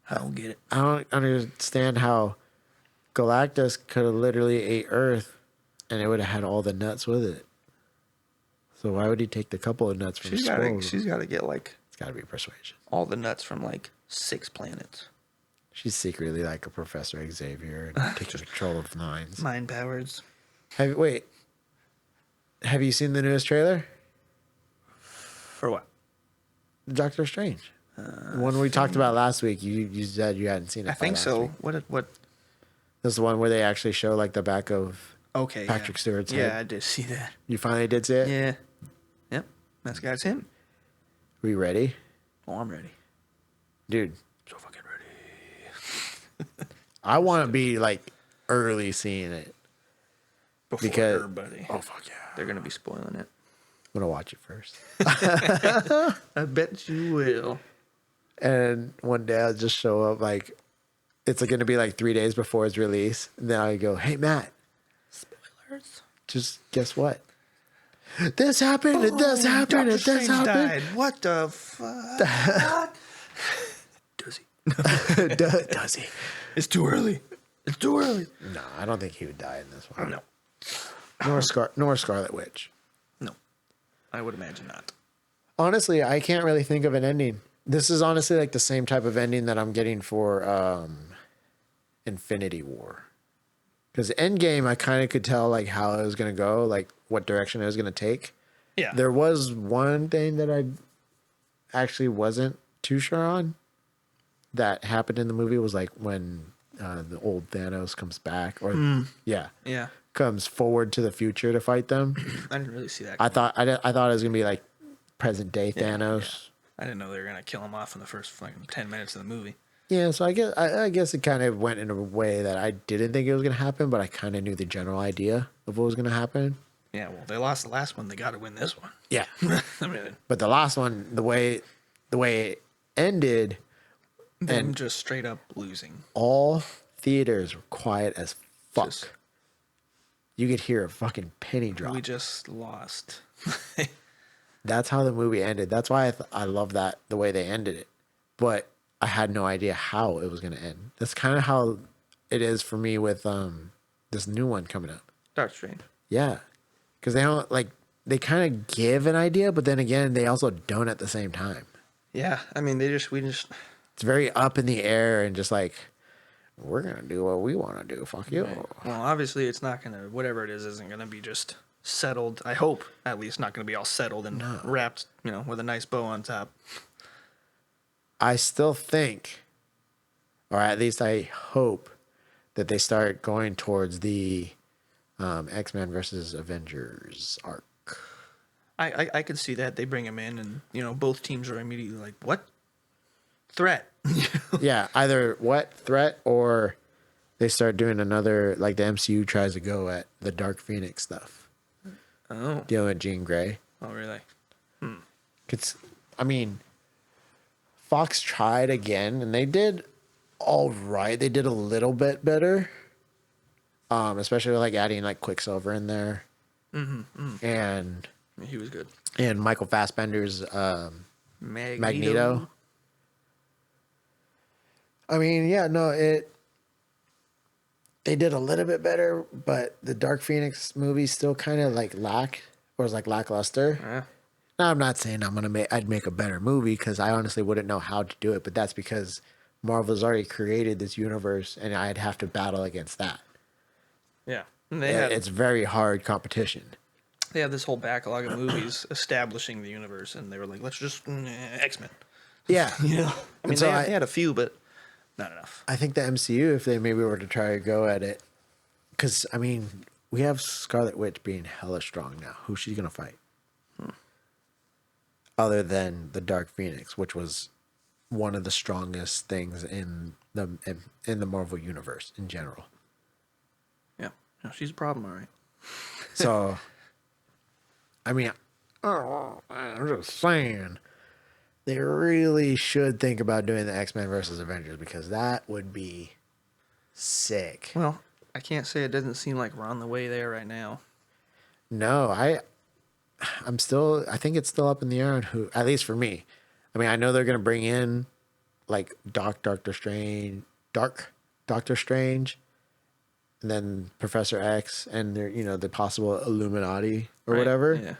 I don't get it. I don't understand how Galactus could have literally ate Earth and it would have had all the nuts with it. So why would he take the couple of nuts from She's Squirrel? got to get like It's got to be persuasion. all the nuts from like 6 planets. She's secretly like a Professor Xavier and taking control of minds. Mind powers. Wait. Have you seen the newest trailer? For what? Doctor Strange. The one we talked about last week. You said you hadn't seen it. I think last so. week. What? This is the one where they actually show like the back of Okay. Patrick Stewart's Yeah, head. I did see that. You finally did see it? Yeah. Yep. That's him. We ready? Oh, I'm ready. Dude, So fucking ready. I want to be like early seeing it. Before Because- everybody. Oh, fuck yeah. They're gonna be spoiling it. I'm going to watch it first. I bet you will. And one day I'll just show up like, it's going to be like 3 days before its release. And then I go, hey, Matt, Spoilers. just guess what? This happened. It does happen. Doctor It does Strange happen. died. What the fuck? Does he? Does he? It's too early. It's too early. No, I don't think he would die in this one. No. Nor Scarlet Witch. No. I would imagine not. Honestly, I can't really think of an ending. This is honestly like the same type of ending that I'm getting for Infinity War. Because Endgame, I kind of could tell like how it was gonna go, like what direction it was gonna take. Yeah. There was one thing that I actually wasn't too sure on that happened in the movie was like when the old Thanos comes back, or yeah, comes forward to the future to fight them. I didn't really see that. I thought it was gonna be like present day Thanos. I didn't know they were gonna kill him off in the first fucking 10 minutes of the movie. Yeah, so I guess it kind of went in a way that I didn't think it was gonna happen, but I kind of knew the general idea of what was gonna happen. Yeah, well, they lost the last one. They got to win this one. Yeah, I mean, but the last one, the way it ended, them and just straight up losing. all theaters were quiet as fuck. Just- You could hear a fucking penny drop. We just lost. That's how the movie ended. That's why I love that the way they ended it. But I had no idea how it was going to end. That's kind of how it is for me with this new one coming up. Dark Strange. Yeah, because they don't like they kind of give an idea, but then again they also don't at the same time. Yeah, I mean we just It's very up in the air and just like we're gonna do what we want to do. Fuck you. Right. Well, obviously it's not gonna whatever it is isn't gonna be just settled. I hope at least not gonna be all settled and wrapped, with a nice bow on top. I still think, or at least I hope, that they start going towards the X-Men versus Avengers arc. I could see that they bring him in and both teams are immediately like, what threat? Yeah, either what threat or they start doing another, like the MCU tries to go at the Dark Phoenix stuff. Oh. Dealing with Jean Grey. Oh, really? I mean, Fox tried again and they did all right. They did a little bit better. Especially like adding like Quicksilver in there. And He was good. and Michael Fassbender's Magneto. I mean, yeah, no, they did a little bit better, but the Dark Phoenix movie still kind of like was like lackluster. Yeah. Now, I'm not saying I'd make a better movie because I honestly wouldn't know how to do it, but that's because Marvel's already created this universe and I'd have to battle against that. Yeah. And It's very hard competition. they had this whole backlog of movies establishing the universe, and they were like, let's just X-Men. Yeah. I mean, And so they had a few, but not enough. I think the MCU, if they maybe were to try to go at it, because, I mean, we have Scarlet Witch being hella strong now. Who's she going to fight? Other than the Dark Phoenix, which was one of the strongest things in the Marvel universe in general. Yeah. No, she's a problem, all right. So, I mean, I'm just saying, they really should think about doing the X-Men versus Avengers because that would be sick. Well, I can't say it doesn't seem like we're on the way there right now. No, I think it's still up in the air on who, at least for me. I mean, I know they're going to bring in like Doctor Strange, and then Professor X, and the possible Illuminati or whatever. Yeah.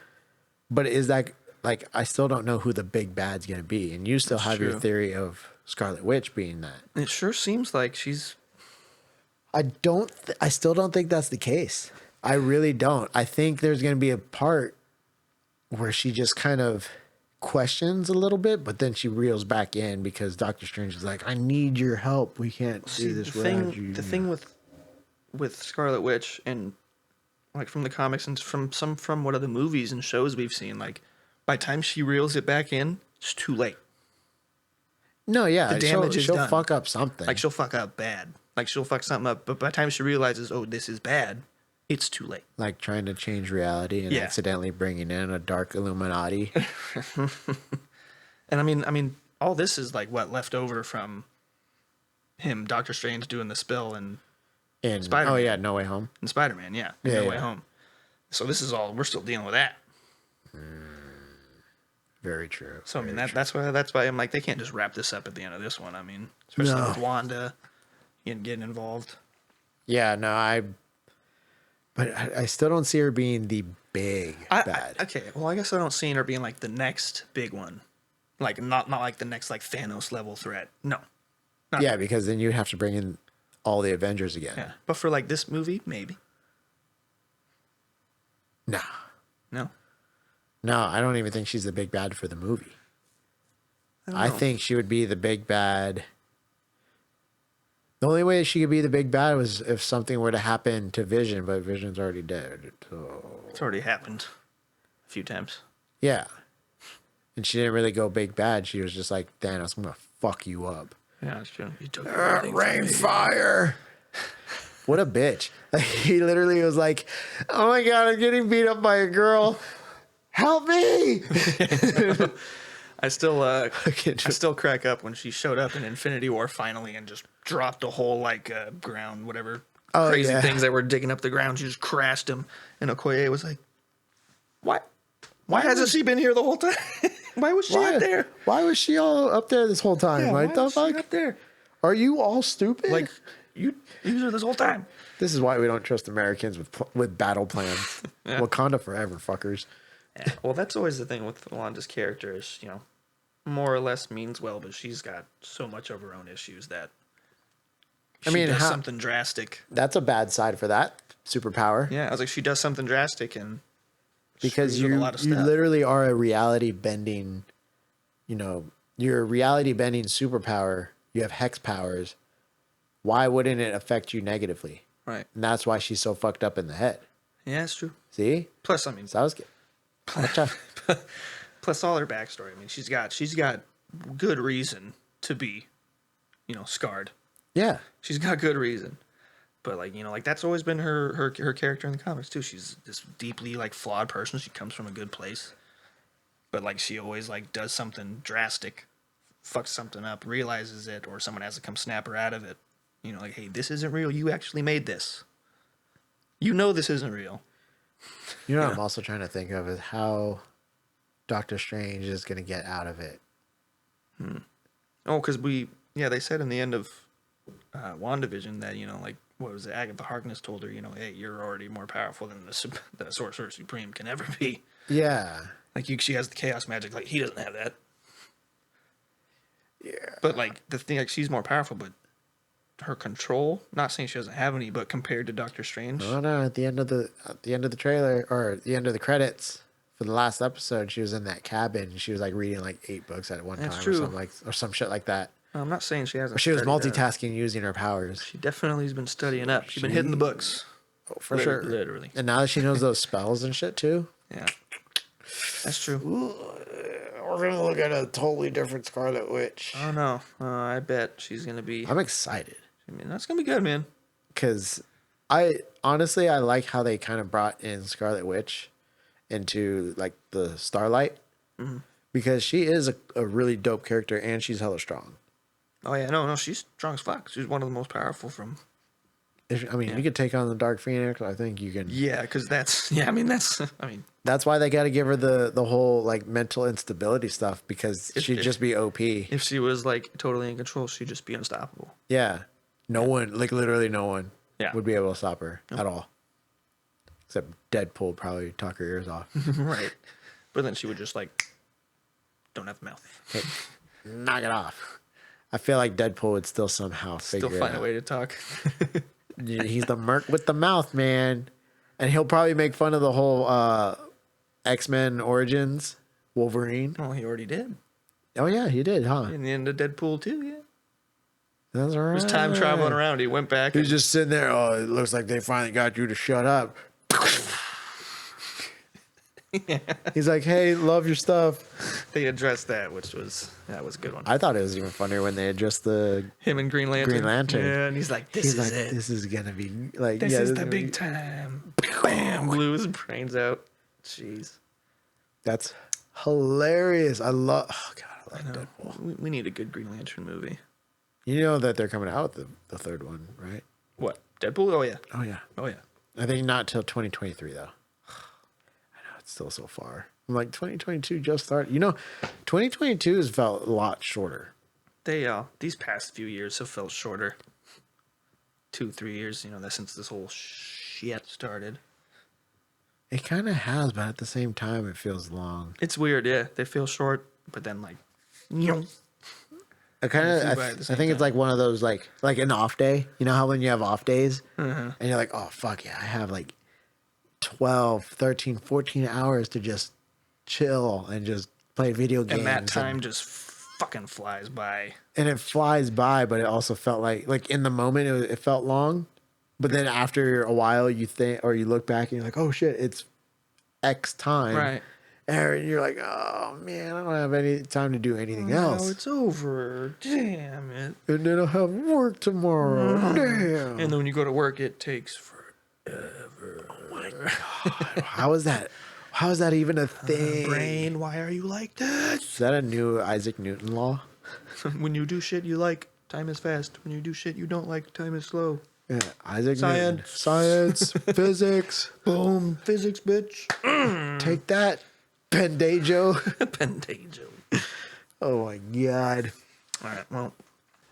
But is that like I still don't know who the big bad's going to be, and you still have your true. theory of Scarlet Witch being that. It sure seems like she's. I still don't think that's the case. I really don't. I think there's going to be a part where she just kind of questions a little bit, but then she reels back in because Doctor Strange is like, I need your help. We can't do this without you. The thing with Scarlet Witch, and like from the comics and from what other movies and shows we've seen, like by the time she reels it back in, it's too late. No, yeah. The damage is she'll done. fuck up something. Like she'll fuck up bad. Like she'll fuck something up, but by the time she realizes, oh, this is bad, it's too late. Like trying to change reality and Yeah. accidentally bringing in a dark Illuminati. And I mean, all this is like what left over from him, Doctor Strange doing the spill and Spider-Man. Oh yeah, No Way Home. Spider-Man, yeah, Yeah, No Way yeah. Home. So this is all we're still dealing with that. Very true. So I mean Very that's why I'm like they can't just wrap this up at the end of this one. I mean, especially No. with Wanda getting involved. Yeah, no, but I still don't see her being the big bad. Okay, well I guess I don't see her being like the next big one, like not like the next like Thanos level threat. No, Yeah, because then you'd have to bring in all the Avengers again. Yeah, but for like this movie, maybe. Nah. No, No, I don't even think she's the big bad for the movie. I I don't know. think she would be the big bad. The only way she could be the big bad was if something were to happen to Vision, but Vision's already dead. So It's already happened a few times. yeah. And she didn't really go big bad. She was just like, Thanos, I'm gonna fuck you up. Yeah, that's true. You took everything from Rain me. fire. What a bitch. He literally was like, oh my God, I'm getting beat up by a girl. Help me. I still crack up when she showed up in Infinity War finally and just dropped the whole like ground, whatever Oh, crazy yeah. things that were digging up the ground. She just crashed him, and Okoye was like, "What? Why hasn't she been here the whole time? Why was she up there? Why was she all up there this whole time? Yeah, Like, why the was she fuck? up there? Are you all stupid? Like you used her this whole time." this is why we don't trust Americans with battle plans. Yeah. Wakanda forever, fuckers. Yeah. Well, that's always the thing with Yolanda's character is, more or less means well, but she's got so much of her own issues that she does something drastic. That's a bad side for that superpower. Yeah, I was like, she does something drastic and Because screws with you a lot of you stuff. literally are a reality bending, you're a reality bending superpower. You have hex powers. Why wouldn't it affect you negatively? Right. And that's why she's so fucked up in the head. Yeah, it's true. See? Plus, I mean, So I was watch out. plus all her backstory. I mean, she's got good reason to be, scarred. Yeah. She's got good reason. But like that's always been her character in the comics too. She's this deeply like flawed person. She comes from a good place. But like she always like does something drastic, fucks something up, realizes it, or someone has to come snap her out of it. Like, hey, this isn't real. You actually made this. This isn't real. What I'm also trying to think of is how Doctor Strange is going to get out of it. Oh, because they said in the end of WandaVision that, like, what was it? Agatha Harkness told her, hey, you're already more powerful than the Sorcerer Supreme can ever be. Yeah. Like, she has the chaos magic. Like, he doesn't have that. Yeah. But, like, the thing, like, she's more powerful, but her control, not saying she doesn't have any, but compared to Doctor Strange. Oh no! At the end of the trailer, or at the end of the credits for the last episode, she was in that cabin. And she was like reading like 8 books at one That's time, true. or something or some shit like that. I'm not saying she hasn't. Or she was studied that. multitasking using her powers. She definitely has been studying up. She's been hitting the books. Oh, for sure, Literally. And now that she knows those spells and shit too, Yeah. That's true. we're gonna look at a totally different Scarlet Witch. I don't know. I bet she's going to be. I'm excited. That's going to be good, man. Because I like how they kind of brought in Scarlet Witch into like the Starlight, because she is a really dope character and she's hella strong. Oh, yeah. No, she's strong as fuck. She's one of the most powerful from. You could take on the Dark Phoenix. I think you can. Yeah, because that's. That's why they got to give her the whole like mental instability stuff, because she'd just be OP. If she was like totally in control, she'd just be unstoppable. Yeah. No one, like literally no one, Yeah. would be able to stop her at all. Except Deadpool would probably talk her ears off. Right. But then she would just like. Don't have the mouth. Hey, knock it off. I feel like Deadpool would still somehow Still figure find it a out. way to talk. He's the merc with the mouth, man. And he'll probably make fun of the whole X-Men Origins Wolverine. Well, he already did. Oh, yeah, he did, huh? In the end of Deadpool 2, yeah. That's right. He was time traveling around. He went back. He's just sitting there. Oh, it looks like they finally got you to shut up. Yeah. He's like, hey, love your stuff. They addressed that, which was a good one. I thought it was even funnier when they addressed the Him and Green Lantern. Green Lantern. Yeah, and he's like, this He's is like, it. this is gonna be like, This yeah, is this the gonna big be- time. Bam! Blew his brains out. Jeez. That's hilarious. I love. Oh god, I love No, Deadpool. we need a good Green Lantern movie. You know that they're coming out with the third one, right? What? Deadpool? Oh, yeah. Oh yeah. Oh, yeah. I think not till 2023 though. I know it's still so far. I'm like 2022 just started. 2022 has felt a lot shorter. These past few years have felt shorter. 2-3 years, that since this whole shit started. It kind of has, but at the same time, it feels long. It's weird, yeah. They feel short, but then like, I kind and of, flew by at the I same think it's time. like one of those like an off day. You know how when you have off days Uh-huh. and you're like, oh fuck yeah, I have like 12, 13, 14 hours to just chill and just play video games. And that time just fucking flies by. and it flies by, but it also felt like in the moment it felt long, but then after a while you think or you look back and you're like, oh shit, it's X time. Right. And you're like, oh man, I don't have any time to do anything Now else. it's over. Damn it. And then I'll have work tomorrow. Damn. And then when you go to work, it takes How is that? How is that even a thing? brain. Why are you like this? Is that a new Isaac Newton law? When you do shit you like, time is fast. When you do shit you don't like, time is slow. Yeah, Isaac Science. Newton. Science, physics. Boom. Physics, bitch. Take that, Pendejo. Pendejo. Oh my god. All right. Well,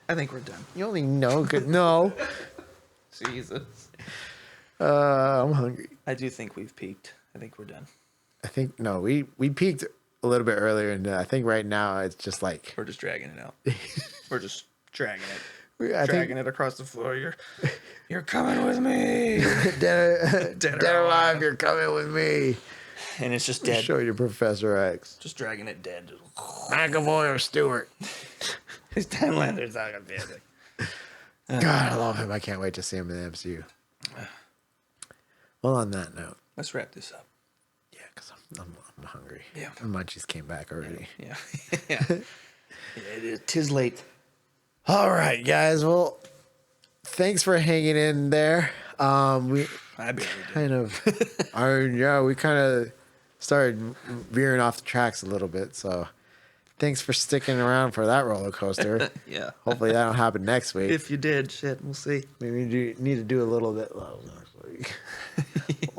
I think we're done. You only know good. No. Jesus. I'm hungry. I do think we've peaked. I think we're done. I think no, we peaked a little bit earlier, and I think right now it's just like We're just dragging it out. We're just dragging it. I Dragging it across the floor. You're coming with me. think dead, Dead dead or alive. alive. You're coming with me. And it's just dead. Show you Professor X. Just dragging it dead. McAvoy or Stewart. His Timelander's out of bed. God, I love him. I can't wait to see him in the MCU. Well, on that note, Let's wrap this up. yeah, because I'm hungry. Yeah. The munchies came back already. Yeah. Yeah. Tis late. All right, guys. Well, thanks for hanging in there. We I barely did. kind of, we kind of started veering off the tracks a little bit. So, thanks for sticking around for that roller coaster. Yeah. Hopefully, that'll happen next week. If you did, shit, we'll see. Maybe we need to do a little bit a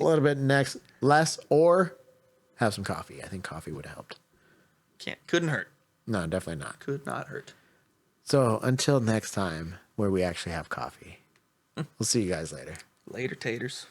little bit less, or have some coffee. I think coffee would have helped. Couldn't hurt. No, definitely not. Could not hurt. So until next time, where we actually have coffee, we'll see you guys later. Later, taters.